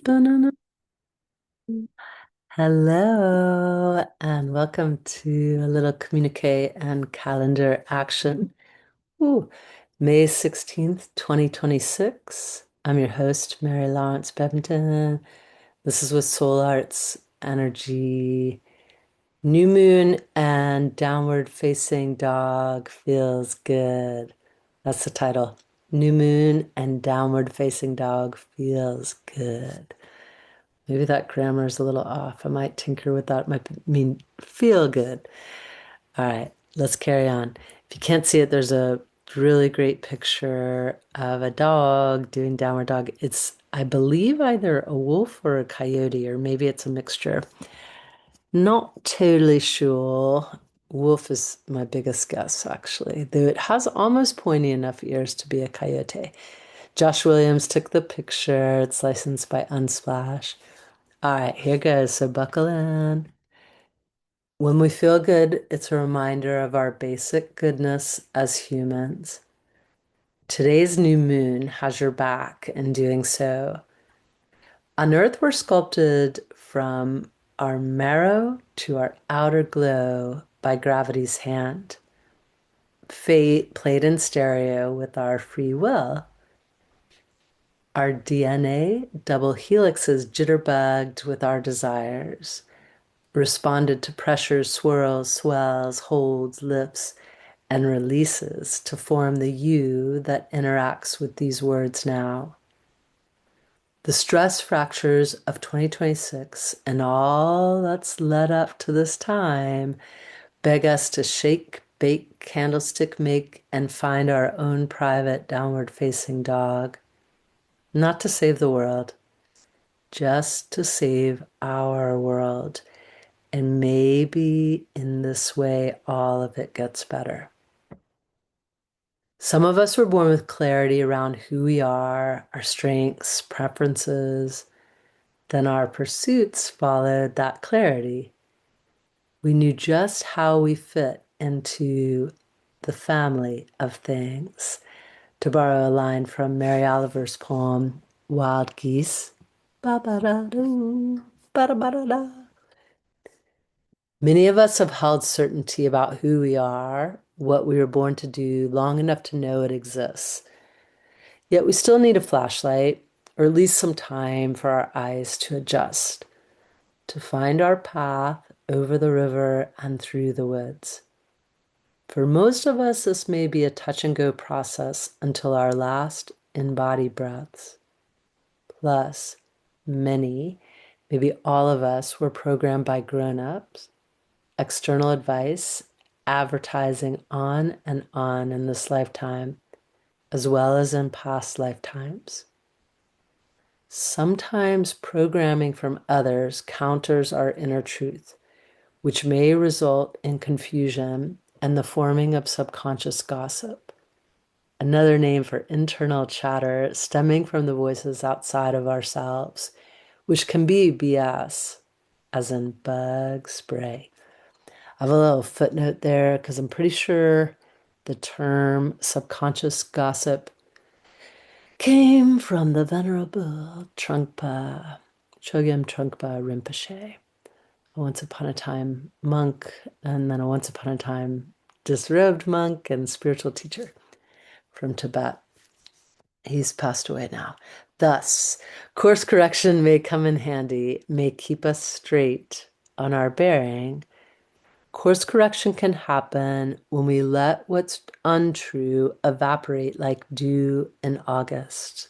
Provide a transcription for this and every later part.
Dun-dun-dun. Hello, and welcome to a little communique and calendar action. Ooh, May 16th, 2026. I'm your host, Mary-Laurence Beventon. This is with Soul Arts Energy. New moon and downward facing dog feels good. That's the title. New moon and downward facing dog feels good. Maybe that grammar is a little off. I might tinker with that. It might mean feel good. All right, let's carry on. If you can't see it, there's a really great picture of a dog doing downward dog. It's, I believe, either a wolf or a coyote, or maybe it's a mixture. Not totally sure. Wolf is my biggest guess, actually, though it has almost pointy enough ears to be a coyote. Josh Williams took the picture. It's licensed by Unsplash. All right, here goes. So buckle in. When we feel good, it's a reminder of our basic goodness as humans. Today's new moon has your back in doing so. On Earth, we're sculpted from our marrow to our outer glow by gravity's hand. Fate played in stereo with our free will. Our DNA double helixes jitterbugged with our desires. Responded to pressures, swirls, swells, holds, lifts, and releases to form the you that interacts with these words now. The stress fractures of 2026 and all that's led up to this time beg us to shake, bake, candlestick make, and find our own private downward facing dog. Not to save the world, just to save our world. And maybe in this way, all of it gets better. Some of us were born with clarity around who we are, our strengths, preferences. Then our pursuits followed that clarity. We knew just how we fit into the family of things. To borrow a line from Mary Oliver's poem, Wild Geese. Ba-ba-da-doo, ba-da-ba-da-da. Many of us have held certainty about who we are, what we were born to do, long enough to know it exists. Yet we still need a flashlight, or at least some time for our eyes to adjust, to find our path over the river and through the woods. For most of us, this may be a touch and go process until our last in-body breaths. Plus, many, maybe all of us, were programmed by grown-ups, external advice, advertising on and on in this lifetime, as well as in past lifetimes. Sometimes programming from others counters our inner truth, which may result in confusion and the forming of subconscious gossip, another name for internal chatter stemming from the voices outside of ourselves, which can be BS, as in bug spray. I have a little footnote there because I'm pretty sure the term subconscious gossip came from the Venerable Trungpa, Chogyam Trungpa Rinpoche, a once upon a time monk, and then a once upon a time disrobed monk and spiritual teacher from Tibet. He's passed away now. Thus, course correction may come in handy, may keep us straight on our bearing. Course correction can happen when we let what's untrue evaporate like dew in August.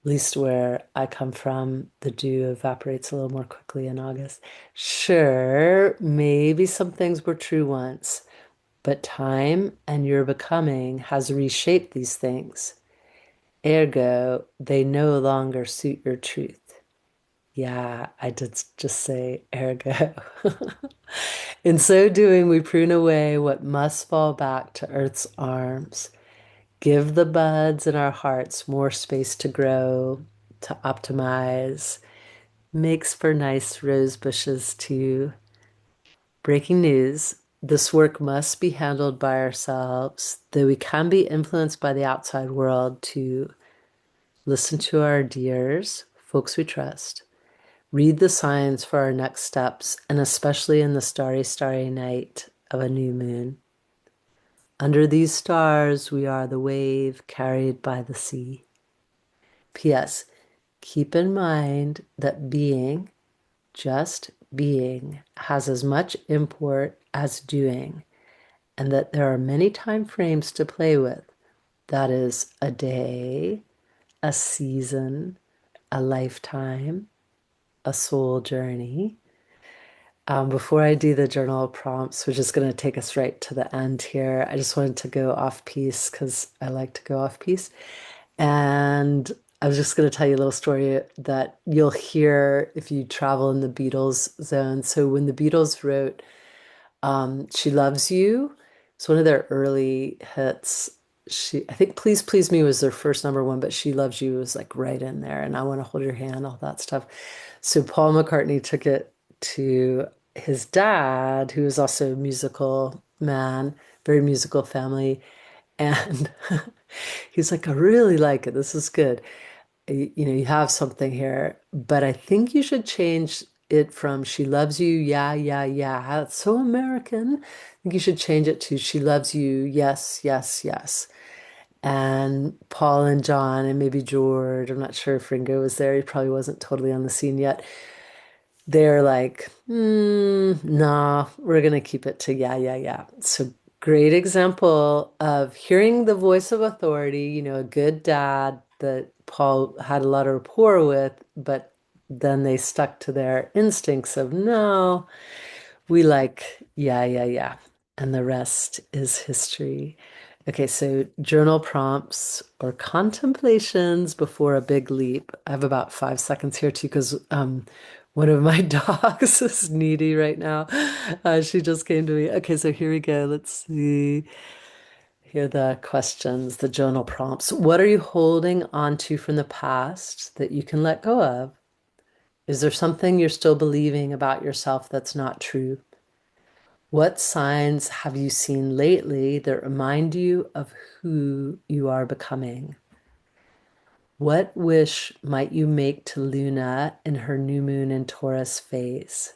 At least where I come from, the dew evaporates a little more quickly in August. Sure, maybe some things were true once, but time and your becoming has reshaped these things. Ergo, they no longer suit your truth. Yeah, I did just say ergo. In so doing, we prune away what must fall back to Earth's arms. Give the buds in our hearts more space to grow, to optimize. Makes for nice rose bushes too. Breaking news. This work must be handled by ourselves, though we can be influenced by the outside world to listen to our dears, folks we trust, read the signs for our next steps, and especially in the starry, starry night of a new moon. Under these stars, we are the wave carried by the sea. P.S. Keep in mind that being, just being, has as much import as doing, and that there are many time frames to play with. That is a day, a season, a lifetime, a soul journey. Before I do the journal prompts, which is going to take us right to the end here, I just wanted to go off piece because I like to go off piece. And I was just going to tell you a little story that you'll hear if you travel in the Beatles zone. So when the Beatles wrote She Loves You, it's one of their early hits. I think Please Please Me was their first number one, but She Loves You was like right in there, and I Want to Hold Your Hand, all that stuff. So Paul McCartney took it to his dad, who was also a musical man, very musical family, and he's like, I really like it. This is good. You have something here, but I think you should change it from She Loves You, yeah, yeah, yeah. It's so American. I think you should change it to She Loves You, yes, yes, yes. And Paul and John and maybe George, I'm not sure if Ringo was there. He probably wasn't totally on the scene yet. They're like, nah, we're gonna keep it to yeah, yeah, yeah. So great example of hearing the voice of authority, a good dad that Paul had a lot of rapport with, but then they stuck to their instincts of no, we like yeah, yeah, yeah. And the rest is history. Okay, so journal prompts or contemplations before a big leap. I have about 5 seconds here too, because one of my dogs is needy right now. She just came to me. Okay, so here we go. Let's see. Here are the questions, the journal prompts. What are you holding on to from the past that you can let go of? Is there something you're still believing about yourself that's not true? What signs have you seen lately that remind you of who you are becoming? What wish might you make to Luna in her new moon in Taurus phase?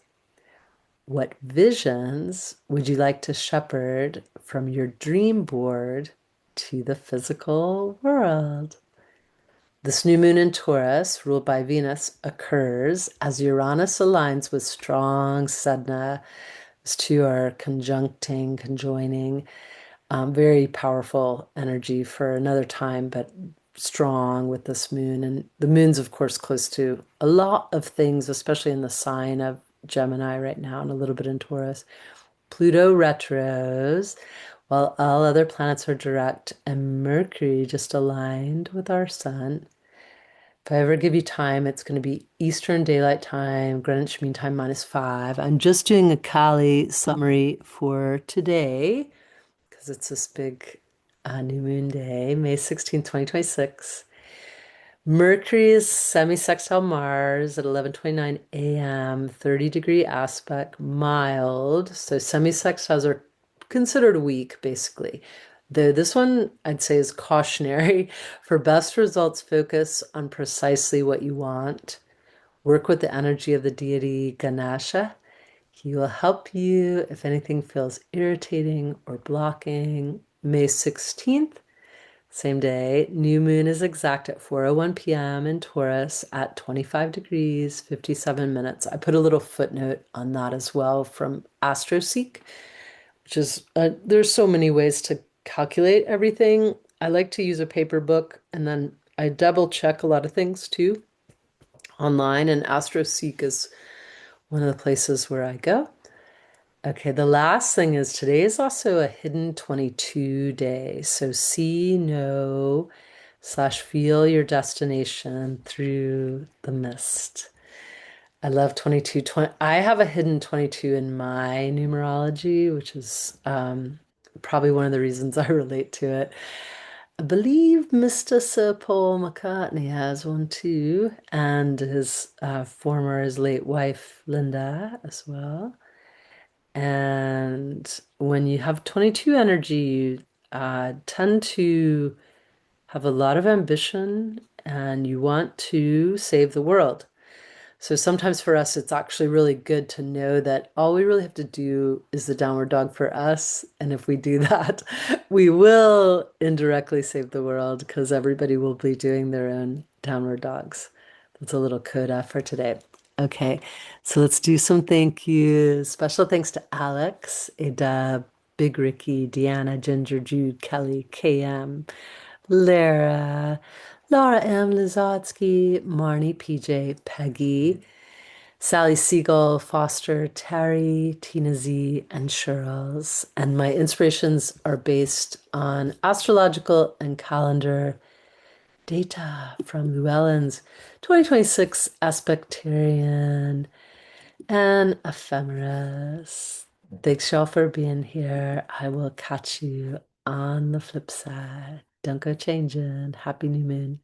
What visions would you like to shepherd from your dream board to the physical world? This new moon in Taurus, ruled by Venus, occurs as Uranus aligns with strong Sedna. These two are conjuncting, conjoining. Very powerful energy for another time, but strong with this moon. And the moon's, of course, close to a lot of things, especially in the sign of Gemini right now and a little bit in Taurus. Pluto retros, while all other planets are direct, and Mercury just aligned with our sun. If I ever give you time, it's going to be Eastern Daylight Time, Greenwich Mean Time -5. I'm just doing a Kali summary for today because it's this big new moon day, May 16th, 2026. Mercury is semi-sextile Mars at 11:29 a.m., 30-degree aspect, mild. So semi-sextiles are considered weak, basically. Though this one I'd say is cautionary. For best results, focus on precisely what you want. Work with the energy of the deity Ganesha. He will help you if anything feels irritating or blocking. May 16th, same day, new moon is exact at 4:01 p.m. in Taurus at 25 degrees, 57 minutes. I put a little footnote on that as well from AstroSeek, which is, there's so many ways to calculate everything. I like to use a paper book and then I double check a lot of things too online, and AstroSeek is one of the places where I go. Okay, the last thing is today is also a hidden 22 day. So see, know, slash feel your destination through the mist. I love 22. I have a hidden 22 in my numerology, which is probably one of the reasons I relate to it. I believe Mr. Sir Paul McCartney has one too, and his late wife Linda as well. And when you have 22 energy, you tend to have a lot of ambition and you want to save the world. So sometimes for us, it's actually really good to know that all we really have to do is the downward dog for us. And if we do that, we will indirectly save the world because everybody will be doing their own downward dogs. That's a little coda for today. Okay, so let's do some thank yous. Special thanks to Alex, Ada, Big Ricky, Deanna, Ginger, Jude, Kelly, KM, Lara, Laura M. Lizotsky, Marnie, PJ, Peggy, Sally Siegel, Foster, Terry, Tina Z, and Shirls. And my inspirations are based on astrological and calendar data from Llewellyn's 2026 Aspectarian and Ephemeris. Thanks, y'all, for being here. I will catch you on the flip side. Don't go changing. Happy new moon.